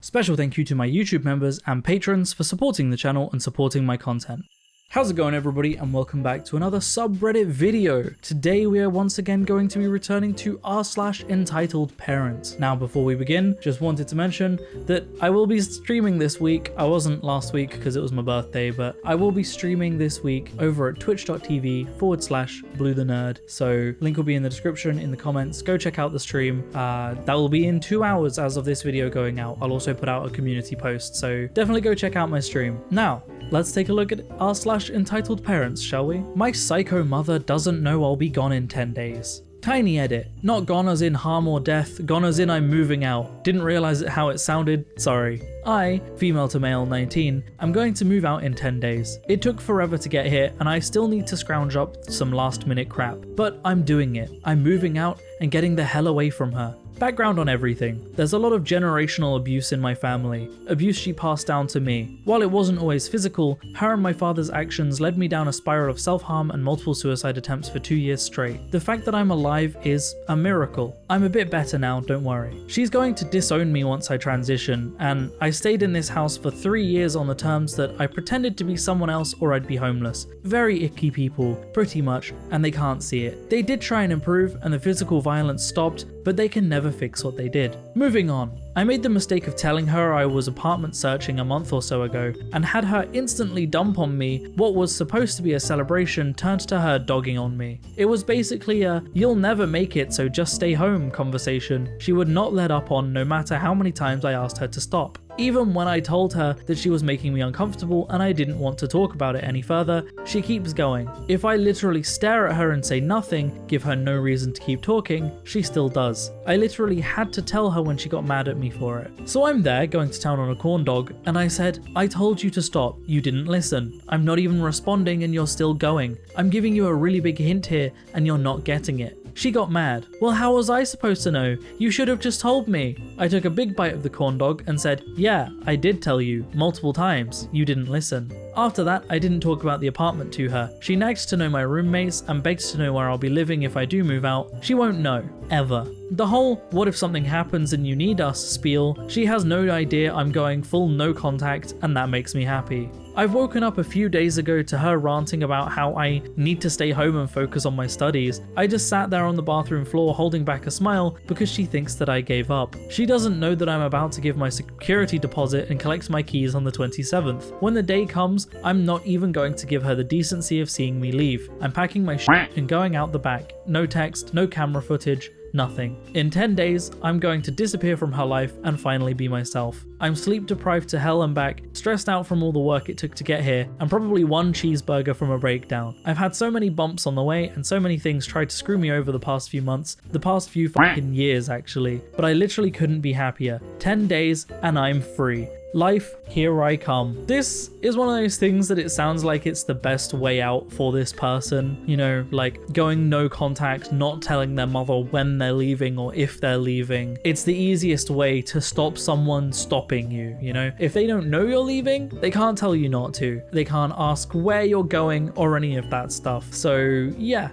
Special thank you to my YouTube members and patrons for supporting the channel and supporting my content. How's it going, everybody, and welcome back to another subreddit video. Today we are once again going to be returning to r/entitledparents. Now before we begin, just wanted to mention that I will be streaming this week. I wasn't last week because it was my birthday, but I will be streaming this week over at twitch.tv/bluethenerd. So link will be in the description, in the comments. Go check out the stream. That will be in 2 hours as of this video going out. I'll also put out a community post, so definitely go check out my stream. Now, let's take a look at r/entitled parents, shall we? My psycho mother doesn't know I'll be gone in 10 days. Tiny edit. Not gone as in harm or death, gone as in I'm moving out. Didn't realize how it sounded, sorry. I, female to male 19, am going to move out in 10 days. It took forever to get here and I still need to scrounge up some last minute crap. But I'm doing it. I'm moving out and getting the hell away from her. Background on everything. There's a lot of generational abuse in my family. Abuse she passed down to me. While it wasn't always physical, her and my father's actions led me down a spiral of self-harm and multiple suicide attempts for 2 years straight. The fact that I'm alive is a miracle. I'm a bit better now, don't worry. She's going to disown me once I transition, and I stayed in this house for 3 years on the terms that I pretended to be someone else or I'd be homeless. Very icky people, pretty much, and they can't see it. They did try and improve and the physical violence stopped, but they can never fix what they did. Moving on. I made the mistake of telling her I was apartment searching a month or so ago, and had her instantly dump on me. What was supposed to be a celebration turned to her dogging on me. It was basically a "you'll never make it, so just stay home" conversation she would not let up on no matter how many times I asked her to stop. Even when I told her that she was making me uncomfortable and I didn't want to talk about it any further, she keeps going. If I literally stare at her and say nothing, give her no reason to keep talking, she still does. I literally had to tell her when she got mad at me for it. So I'm there going to town on a corn dog, and I said, "I told you to stop, you didn't listen. I'm not even responding and you're still going. I'm giving you a really big hint here and you're not getting it." She got mad. "Well, how was I supposed to know? You should have just told me." I took a big bite of the corn dog and said, "Yeah, I did tell you, multiple times. You didn't listen." After that, I didn't talk about the apartment to her. She nagged to know my roommates and begged to know where I'll be living if I do move out. She won't know, ever. The whole "what if something happens and you need us" spiel, she has no idea I'm going full no contact, and that makes me happy. I've woken up a few days ago to her ranting about how I need to stay home and focus on my studies. I just sat there on the bathroom floor holding back a smile because she thinks that I gave up. She doesn't know that I'm about to give my security deposit and collect my keys on the 27th. When the day comes, I'm not even going to give her the decency of seeing me leave. I'm packing my shit and going out the back. No text, no camera footage. Nothing. In 10 days, I'm going to disappear from her life and finally be myself. I'm sleep deprived to hell and back, stressed out from all the work it took to get here, and probably one cheeseburger from a breakdown. I've had so many bumps on the way and so many things tried to screw me over the past few months, the past few fucking years actually, but I literally couldn't be happier. 10 days and I'm free. Life, here I come. This is one of those things that it sounds like it's the best way out for this person, you know, like going no contact, not telling their mother when they're leaving or if they're leaving. It's the easiest way to stop someone stopping you, you know? If they don't know you're leaving, they can't tell you not to. They can't ask where you're going or any of that stuff. So yeah,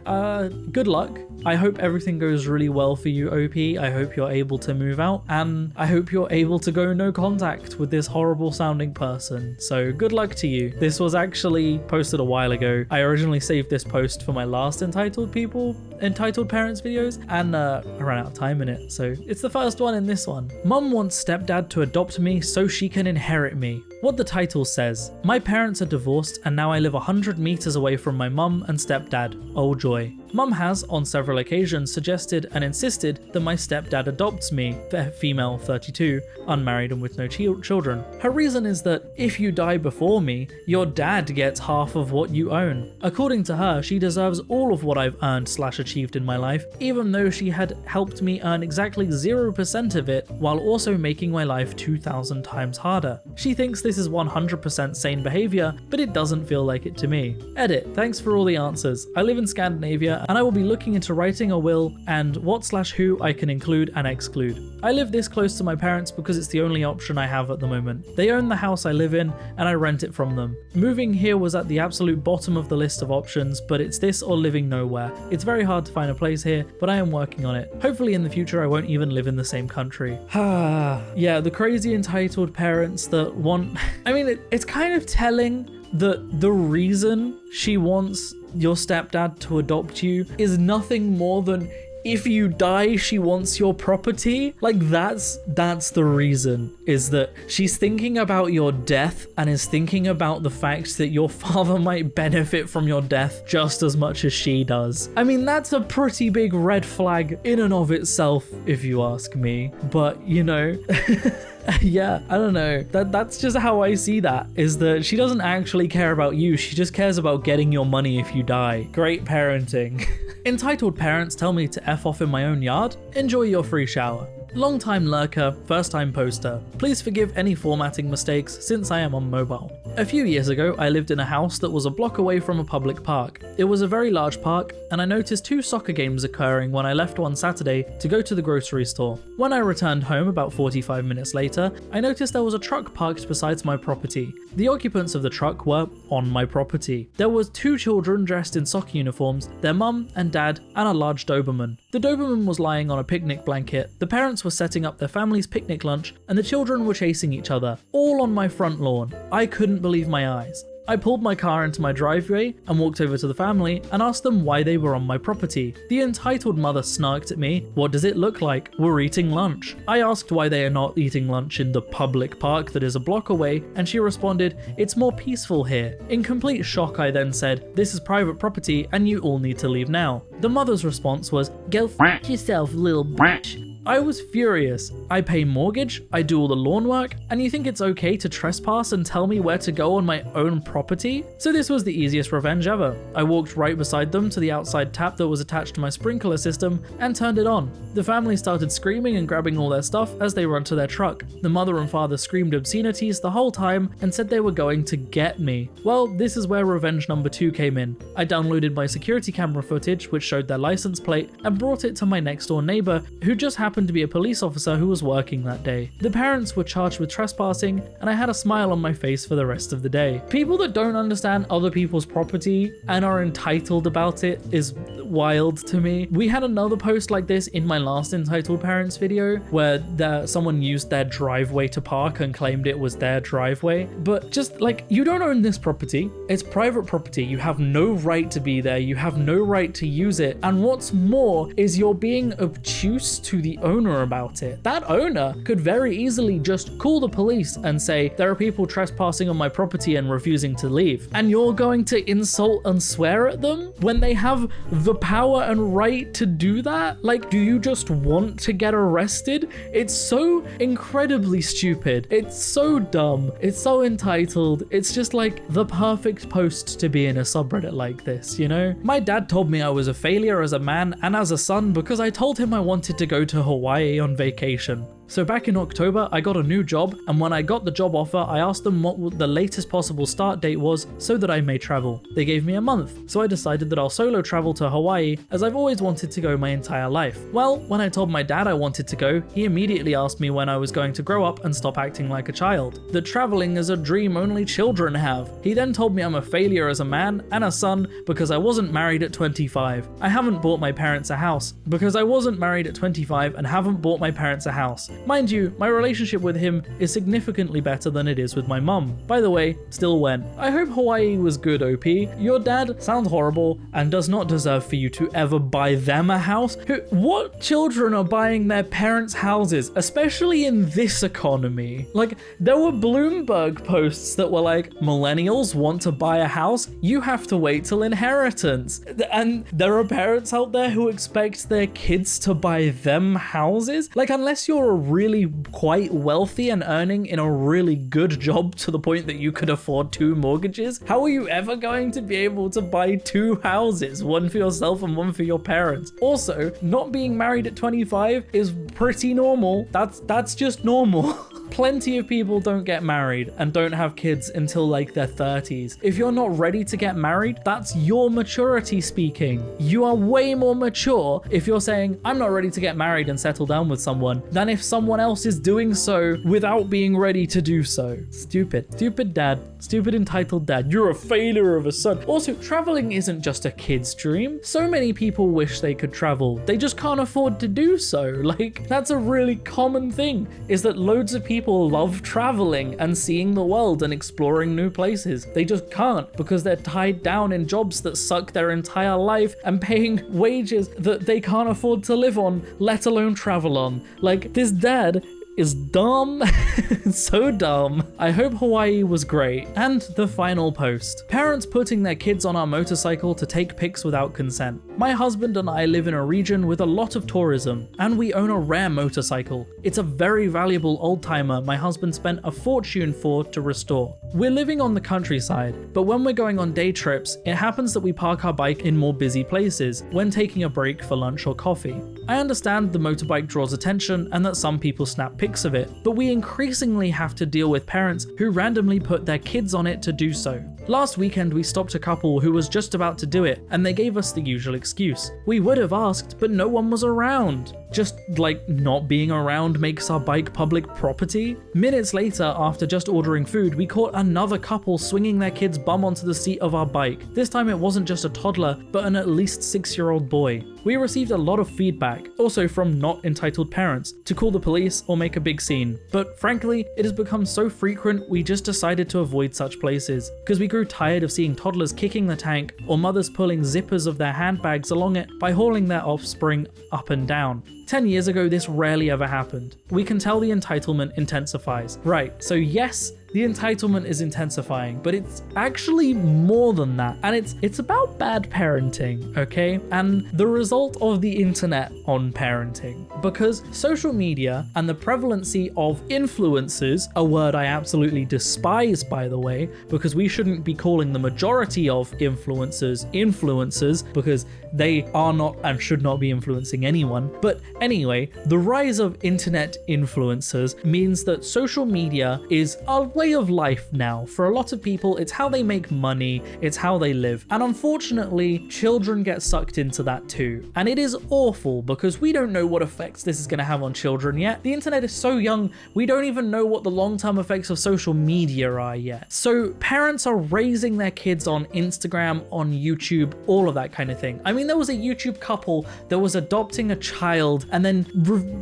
good luck. I hope everything goes really well for you, OP. I hope you're able to move out, and I hope you're able to go no contact with this horrible sounding person. So good luck to you. This was actually posted a while ago. I originally saved this post for my last entitled parents videos, and I ran out of time in it, so it's the first one in this one. Mum wants stepdad to adopt me so she can inherit me. What the title says: my parents are divorced and now I live 100 meters away from my mum and stepdad. Oh joy. Mum has, on several occasions, suggested and insisted that my stepdad adopts me, female 32, unmarried and with no children. Her reason is that if you die before me, your dad gets half of what you own. According to her, she deserves all of what I've earned/achieved in my life, even though she had helped me earn exactly 0% of it while also making my life 2,000 times harder. She thinks this is 100% sane behavior, but it doesn't feel like it to me. Edit. Thanks for all the answers. I live in Scandinavia year, and I will be looking into writing a will and what/who I can include and exclude. I live this close to my parents because it's the only option I have at the moment. They own the house I live in, and I rent it from them. Moving here was at the absolute bottom of the list of options, but it's this or living nowhere. It's very hard to find a place here, but I am working on it. Hopefully in the future I won't even live in the same country. Yeah, the crazy entitled parents that want... I mean, it's kind of telling that the reason she wants your stepdad to adopt you is nothing more than if you die, she wants your property. Like, that's the reason, is that she's thinking about your death and is thinking about the fact that your father might benefit from your death just as much as she does. I mean, that's a pretty big red flag in and of itself, if you ask me. But, you know... Yeah, I don't know. That's just how I see that, is that she doesn't actually care about you. She just cares about getting your money if you die. Great parenting. Entitled parents tell me to F off in my own yard. Enjoy your free shower. Long time lurker, first time poster. Please forgive any formatting mistakes since I am on mobile. A few years ago, I lived in a house that was a block away from a public park. It was a very large park, and I noticed 2 soccer games occurring when I left one Saturday to go to the grocery store. When I returned home about 45 minutes later, I noticed there was a truck parked beside my property. The occupants of the truck were on my property. There was 2 children dressed in soccer uniforms, their mum and dad, and a large Doberman. The Doberman was lying on a picnic blanket, the parents were setting up their family's picnic lunch, and the children were chasing each other, all on my front lawn. I couldn't believe my eyes. I pulled my car into my driveway and walked over to the family and asked them why they were on my property. The entitled mother snarked at me, "What does it look like? We're eating lunch." I asked why they are not eating lunch in the public park that is a block away, and she responded, "It's more peaceful here." In complete shock, I then said, "This is private property and you all need to leave now." The mother's response was, "Go f*** yourself, little bitch." I was furious. I pay mortgage, I do all the lawn work, and you think it's okay to trespass and tell me where to go on my own property? So this was the easiest revenge ever. I walked right beside them to the outside tap that was attached to my sprinkler system and turned it on. The family started screaming and grabbing all their stuff as they run to their truck. The mother and father screamed obscenities the whole time and said they were going to get me. Well, this is where revenge number 2 came in. I downloaded my security camera footage, which showed their license plate, and brought it to my next door neighbor, who just happened to be a police officer who was working that day. The parents were charged with trespassing, and I had a smile on my face for the rest of the day. People that don't understand other people's property and are entitled about it is wild to me. We had another post like this in my last entitled parents video where someone used their driveway to park and claimed it was their driveway. But just like, you don't own this property. It's private property. You have no right to be there. You have no right to use it. And what's more is you're being obtuse to the owner about it. That owner could very easily just call the police and say, "There are people trespassing on my property and refusing to leave." And you're going to insult and swear at them when they have the power and right to do that? Like, do you just want to get arrested? It's so incredibly stupid. It's so dumb. It's so entitled. It's just like the perfect post to be in a subreddit like this, you know? My dad told me I was a failure as a man and as a son because I told him I wanted to go to Hawaii on vacation. So back in October, I got a new job, and when I got the job offer, I asked them what the latest possible start date was so that I may travel. They gave me a month, so I decided that I'll solo travel to Hawaii as I've always wanted to go my entire life. Well, when I told my dad I wanted to go, he immediately asked me when I was going to grow up and stop acting like a child. That traveling is a dream only children have. He then told me I'm a failure as a man and a son because I wasn't married at 25. I haven't bought my parents a house because I wasn't married at 25 and haven't bought my parents a house. Mind you, my relationship with him is significantly better than it is with my mum. By the way, still went. I hope Hawaii was good, OP. Your dad sounds horrible and does not deserve for you to ever buy them a house. What children are buying their parents' houses, especially in this economy? Like, there were Bloomberg posts that were like, millennials want to buy a house, you have to wait till inheritance. And there are parents out there who expect their kids to buy them houses. Like, unless you're really quite wealthy and earning in a really good job to the point that you could afford 2 mortgages, how are you ever going to be able to buy 2 houses, one for yourself and one for your parents? Also, not being married at 25 is pretty normal. That's just normal. plenty of people don't get married and don't have kids until like their 30s. If you're not ready to get married, that's your maturity speaking. You are way more mature if you're saying, I'm not ready to get married and settle down with someone, than if someone else is doing so without being ready to do so. Stupid dad, stupid entitled dad. You're a failure of a son. Also, traveling isn't just a kid's dream. So many people wish they could travel. They just can't afford to do so. Like, that's a really common thing, is that loads of people love traveling and seeing the world and exploring new places. They just can't because they're tied down in jobs that suck their entire life and paying wages that they can't afford to live on, let alone travel on. Like, this dad is dumb. So dumb. I hope Hawaii was great. And the final post. Parents putting their kids on our motorcycle to take pics without consent. My husband and I live in a region with a lot of tourism, and we own a rare motorcycle. It's a very valuable old-timer my husband spent a fortune for to restore. We're living on the countryside, but when we're going on day trips, it happens that we park our bike in more busy places when taking a break for lunch or coffee. I understand the motorbike draws attention and that some people snap pics of it, but we increasingly have to deal with parents who randomly put their kids on it to do so. Last weekend we stopped a couple who was just about to do it, and they gave us the usual excuse. We would have asked, but no one was around. Just like not being around makes our bike public property? Minutes later, after just ordering food, we caught another couple swinging their kid's bum onto the seat of our bike. This time it wasn't just a toddler, but an at least 6-year-old boy. We received a lot of feedback, also from not entitled parents, to call the police or make a big scene. But frankly, it has become so frequent we just decided to avoid such places, because we grew tired of seeing toddlers kicking the tank or mothers pulling zippers of their handbags along it by hauling their offspring up and down. 10 years ago, this rarely ever happened. We can tell the entitlement intensifies. Right, so yes, the entitlement is intensifying, but it's actually more than that. And it's about bad parenting, okay? And the result of the internet on parenting. Because social media and the prevalency of influencers, a word I absolutely despise, by the way, because we shouldn't be calling the majority of influencers, because they are not and should not be influencing anyone. But anyway, the rise of internet influencers means that social media is a way of life now. For a lot of people, it's how they make money, it's how they live. And unfortunately, children get sucked into that too. And it is awful because we don't know what effects this is going to have on children yet. The internet is so young, we don't even know what the long-term effects of social media are yet. So parents are raising their kids on Instagram, on YouTube, all of that kind of thing. I mean, there was a YouTube couple that was adopting a child, and then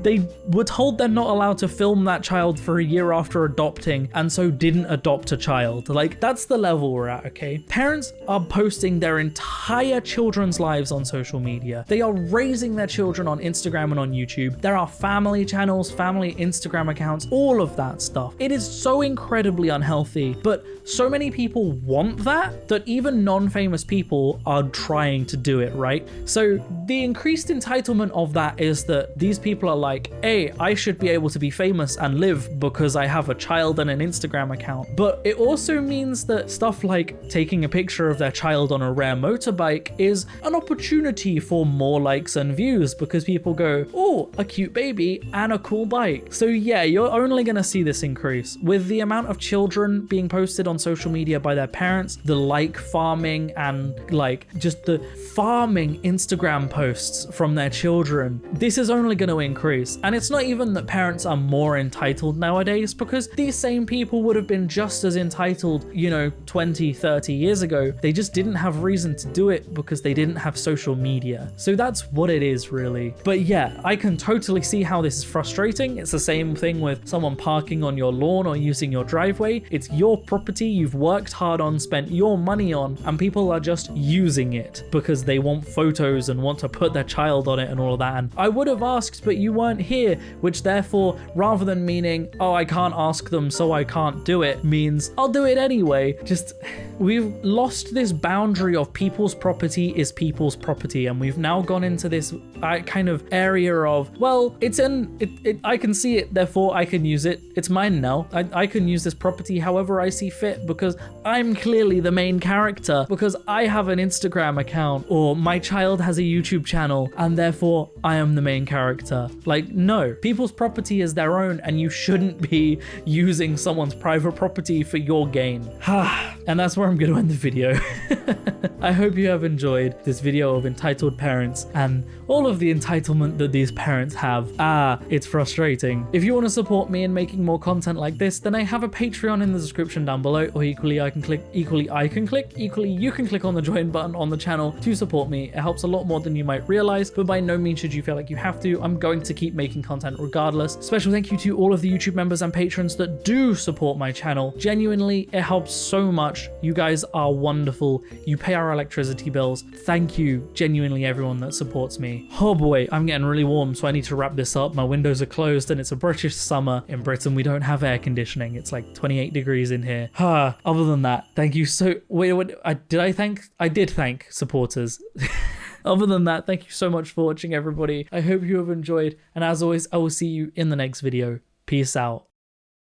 they were told they're not allowed to film that child for a year after adopting, and so didn't adopt a child. Like, that's the level we're at, okay? Parents are posting their entire children's lives on social media. They are raising their children on Instagram and on YouTube. There are family channels, family Instagram accounts, all of that stuff. It is so incredibly unhealthy, but so many people want that even non-famous people are trying to do it, right? So the increased entitlement of that is that these people are like, hey, I should be able to be famous and live because I have a child and an Instagram account. But it also means that stuff like taking a picture of their child on a rare motorbike is an opportunity for more likes and views because people go, oh, a cute baby and a cool bike. So yeah, you're only going to see this increase with the amount of children being posted on social media by their parents, the like farming and like just the farming Instagram posts from their children. This is only going to increase. And it's not even that parents are more entitled nowadays, because these same people would have been just as entitled, 20, 30 years ago. They just didn't have reason to do it because they didn't have social media. So that's what it is, really. But yeah, I can totally see how this is frustrating. It's the same thing with someone parking on your lawn or using your driveway. It's your property you've worked hard on, spent your money on, and people are just using it because they want photos and want to put their child on it and all of that. And I would have asked, but you weren't here, which therefore, rather than meaning, oh, I can't ask them so I can't do it, means I'll do it anyway. Just, we've lost this boundary of people's property is people's property, and we've now gone into this kind of area of, well, I can see it, therefore I can use it. It's mine now. I can use this property however I see fit because I'm clearly the main character, because I have an Instagram account or my child has a YouTube channel, and therefore I am the main main character. Like, no, people's property is their own and you shouldn't be using someone's private property for your gain. And that's where I'm going to end the video. I hope you have enjoyed this video of entitled parents and all of the entitlement that these parents have. It's frustrating. If you want to support me in making more content like this, then I have a Patreon in the description down below, or equally you can click on the join button on the channel to support me. It helps a lot more than you might realize, but by no means should you feel like you have to. I'm going to keep making content regardless. Special thank you to all of the YouTube members and patrons that do support my channel. Genuinely, it helps so much. You guys are wonderful. You pay our electricity bills. Thank you, genuinely, everyone that supports me. Oh boy, I'm getting really warm, so I need to wrap this up. My windows are closed and it's a British summer. In Britain, we don't have air conditioning. It's like 28 degrees in here. Other than that, thank you so... I did thank supporters. Other than that, thank you so much for watching, everybody. I hope you have enjoyed, and as always, I will see you in the next video. Peace out.